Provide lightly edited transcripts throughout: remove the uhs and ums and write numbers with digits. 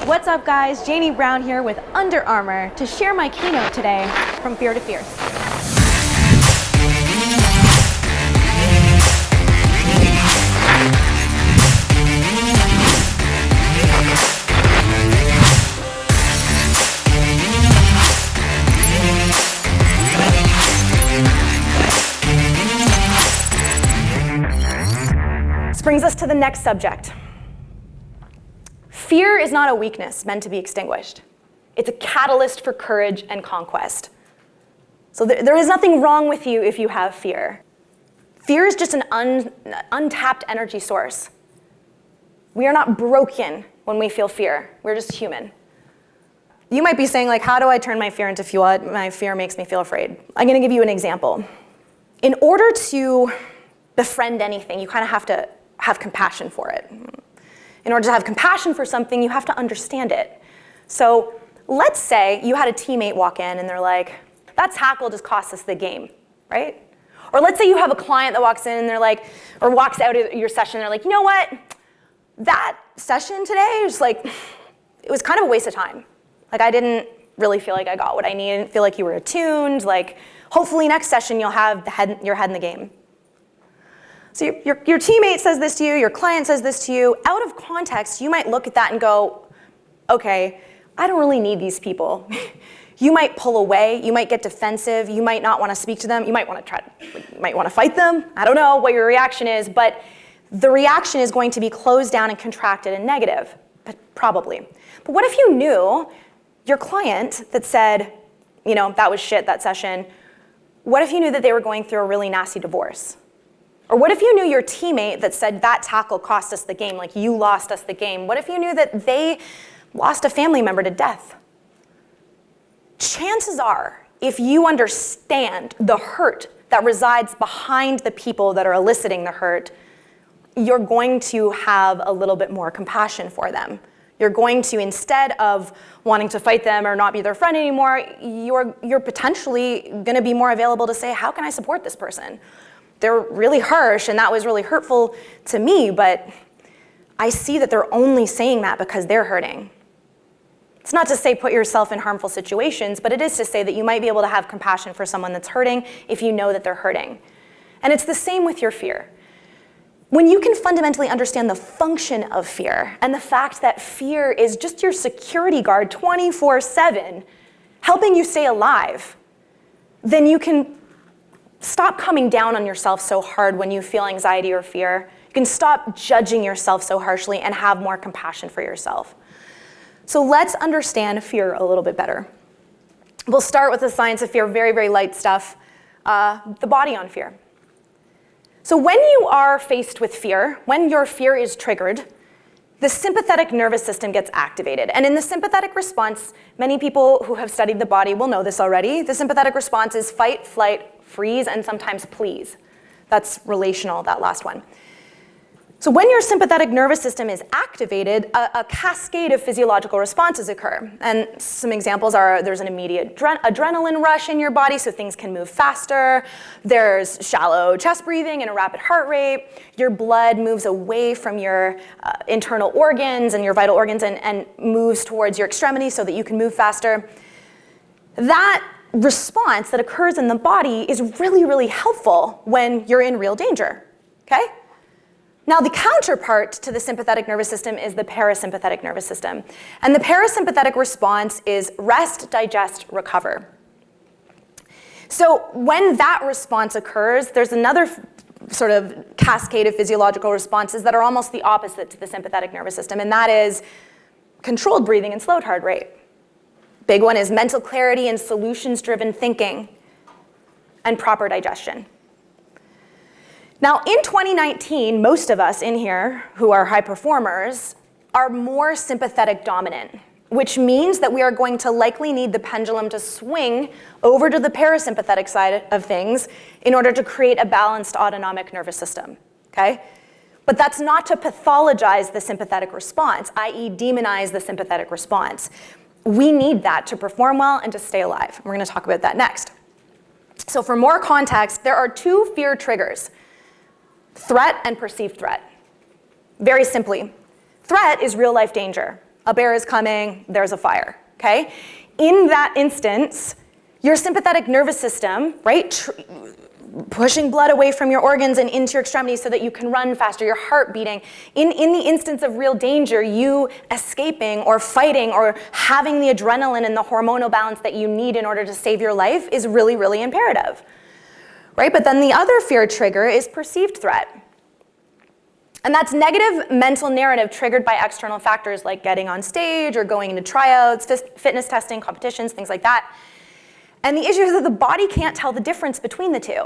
What's up guys, Janey Brown here with Under Armour to share my keynote today from Fear to Fearce. This brings us to the next subject. Fear is not a weakness meant to be extinguished. It's a catalyst for courage and conquest. So there is nothing wrong with you if you have fear. Fear is just an untapped energy source. We are not broken when we feel fear. We're just human. You might be saying, like, how do I turn my fear into fuel? My fear makes me feel afraid. I'm going to give you an example. In order to befriend anything, you kind of have to have compassion for it. In order to have compassion for something, you have to understand it. So let's say you had a teammate walk in and they're like, that tackle just cost us the game, right? Or let's say you have a client that walks in and they're like, or walks out of your session, they're like, you know what? That session today was like, it was kind of a waste of time. Like I didn't really feel like I got what I needed. I didn't feel like you were attuned. Like hopefully next session you'll have your head in the game. So your teammate says this to you, your client says this to you. Out of context, you might look at that and go, okay, I don't really need these people. You might pull away, you might get defensive, you might not want to speak to them, you might want to fight them. I don't know what your reaction is, but the reaction is going to be closed down and contracted and negative, probably. But what if you knew your client that said, you know, that was shit, that session, what if you knew that they were going through a really nasty divorce? Or what if you knew your teammate that said that tackle cost us the game, like you lost us the game? What if you knew that they lost a family member to death? Chances are, if you understand the hurt that resides behind the people that are eliciting the hurt, you're going to have a little bit more compassion for them. You're going to, instead of wanting to fight them or not be their friend anymore, you're potentially going to be more available to say, how can I support this person? They're really harsh, and that was really hurtful to me, but I see that they're only saying that because they're hurting. It's not to say put yourself in harmful situations, but it is to say that you might be able to have compassion for someone that's hurting if you know that they're hurting. And it's the same with your fear. When you can fundamentally understand the function of fear and the fact that fear is just your security guard 24/7, helping you stay alive, then you can stop coming down on yourself so hard when you feel anxiety or fear. You can stop judging yourself so harshly and have more compassion for yourself. So let's understand fear a little bit better. We'll start with the science of fear, very, very light stuff, the body on fear. So when you are faced with fear, when your fear is triggered, the sympathetic nervous system gets activated. And in the sympathetic response, many people who have studied the body will know this already. The sympathetic response is fight, flight, freeze, and sometimes please. That's relational, that last one. So when your sympathetic nervous system is activated, a cascade of physiological responses occur. And some examples are there's an immediate adrenaline rush in your body, so things can move faster. There's shallow chest breathing and a rapid heart rate. Your blood moves away from your internal organs and your vital organs and moves towards your extremities so that you can move faster. That response that occurs in the body is really, really helpful when you're in real danger, okay? Now, the counterpart to the sympathetic nervous system is the parasympathetic nervous system. And the parasympathetic response is rest, digest, recover. So when that response occurs, there's another sort of cascade of physiological responses that are almost the opposite to the sympathetic nervous system, and that is controlled breathing and slowed heart rate. Big one is mental clarity and solutions-driven thinking and proper digestion. Now, in 2019, most of us in here who are high performers are more sympathetic dominant, which means that we are going to likely need the pendulum to swing over to the parasympathetic side of things in order to create a balanced autonomic nervous system, okay? But that's not to pathologize the sympathetic response, i.e. demonize the sympathetic response. We need that to perform well and to stay alive. We're going to talk about that next. So for more context, there are two fear triggers: threat and perceived threat. Very simply, threat is real life danger. a bear is coming, there's a fire, okay? In that instance, your sympathetic nervous system, right, pushing blood away from your organs and into your extremities so that you can run faster, your heart beating. In the instance of real danger, you escaping or fighting or having the adrenaline and the hormonal balance that you need in order to save your life is really, really imperative, right? But then the other fear trigger is perceived threat. And that's negative mental narrative triggered by external factors like getting on stage or going into tryouts, fitness testing, competitions, things like that. And the issue is that the body can't tell the difference between the two.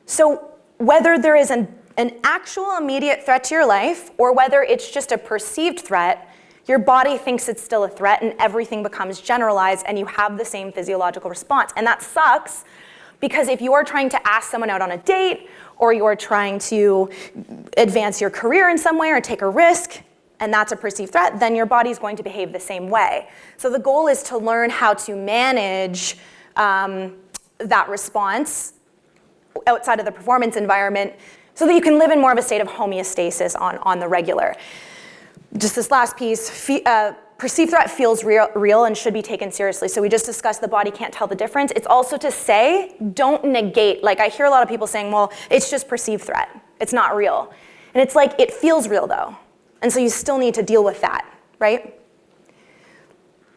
So whether there is an actual immediate threat to your life or whether it's just a perceived threat, your body thinks it's still a threat and everything becomes generalized and you have the same physiological response. And that sucks because if you are trying to ask someone out on a date or you're trying to advance your career in some way or take a risk, and that's a perceived threat, then your body's going to behave the same way. So the goal is to learn how to manage that response outside of the performance environment so that you can live in more of a state of homeostasis on the regular. Just this last piece, perceived threat feels real and should be taken seriously. So we just discussed the body can't tell the difference. It's also to say, don't negate. Like I hear a lot of people saying, well, it's just perceived threat. It's not real. And it's like, it feels real though. And so you still need to deal with that, right?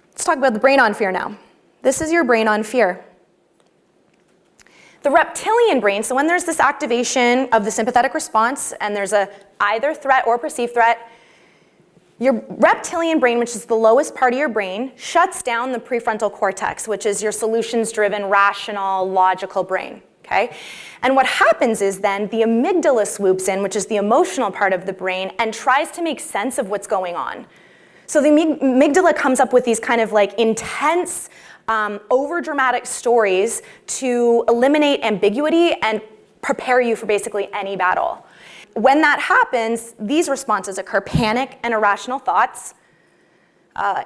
Let's talk about the brain on fear now. This is your brain on fear. The reptilian brain, so when there's this activation of the sympathetic response and there's a either threat or perceived threat, your reptilian brain, which is the lowest part of your brain, shuts down the prefrontal cortex, which is your solutions-driven, rational, logical brain. Okay? And what happens is then the amygdala swoops in, which is the emotional part of the brain, and tries to make sense of what's going on. So the amygdala comes up with these kind of like intense, over-dramatic stories to eliminate ambiguity and prepare you for basically any battle. When that happens, these responses occur: panic and irrational thoughts,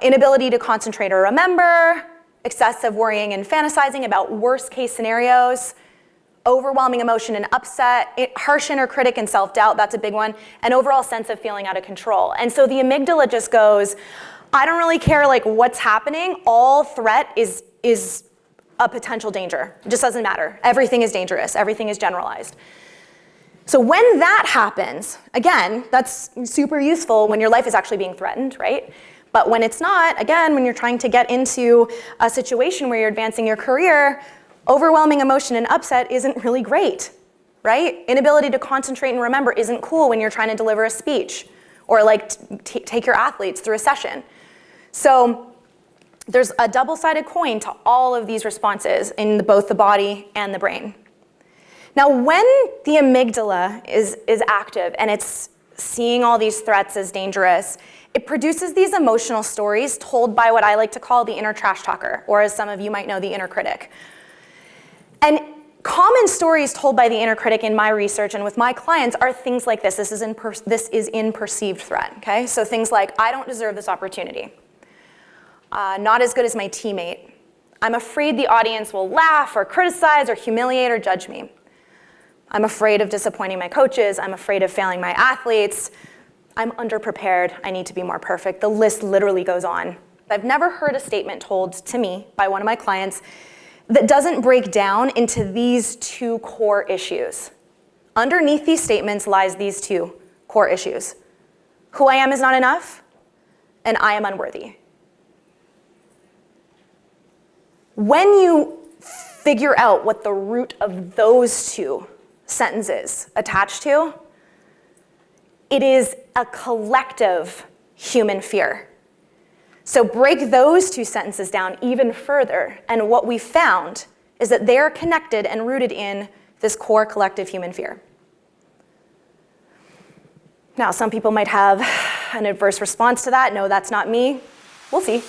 inability to concentrate or remember, excessive worrying and fantasizing about worst-case scenarios, overwhelming emotion and upset, harsh inner critic and self-doubt, that's a big one, an overall sense of feeling out of control. And so the amygdala just goes, I don't really care like what's happening, all threat is a potential danger. It just doesn't matter. Everything is dangerous, everything is generalized. So when that happens, again, that's super useful when your life is actually being threatened, right? But when it's not, again, when you're trying to get into a situation where you're advancing your career, overwhelming emotion and upset isn't really great, right? Inability to concentrate and remember isn't cool when you're trying to deliver a speech or like take your athletes through a session. So there's a double-sided coin to all of these responses in both the body and the brain. Now, when the amygdala is active and it's seeing all these threats as dangerous, it produces these emotional stories told by what I like to call the inner trash talker, or as some of you might know, the inner critic. And common stories told by the inner critic in my research and with my clients are things like this. This is in perceived threat, okay? So things like, I don't deserve this opportunity. Not as good as my teammate. I'm afraid the audience will laugh or criticize or humiliate or judge me. I'm afraid of disappointing my coaches. I'm afraid of failing my athletes. I'm underprepared. I need to be more perfect. The list literally goes on. I've never heard a statement told to me by one of my clients that doesn't break down into these two core issues. Underneath these statements lies these two core issues. Who I am is not enough, and I am unworthy. When you figure out what the root of those two sentences attached to, it is a collective human fear. So break those two sentences down even further, and what we found is that they are connected and rooted in this core collective human fear. Now, some people might have an adverse response to that. No, that's not me. We'll see.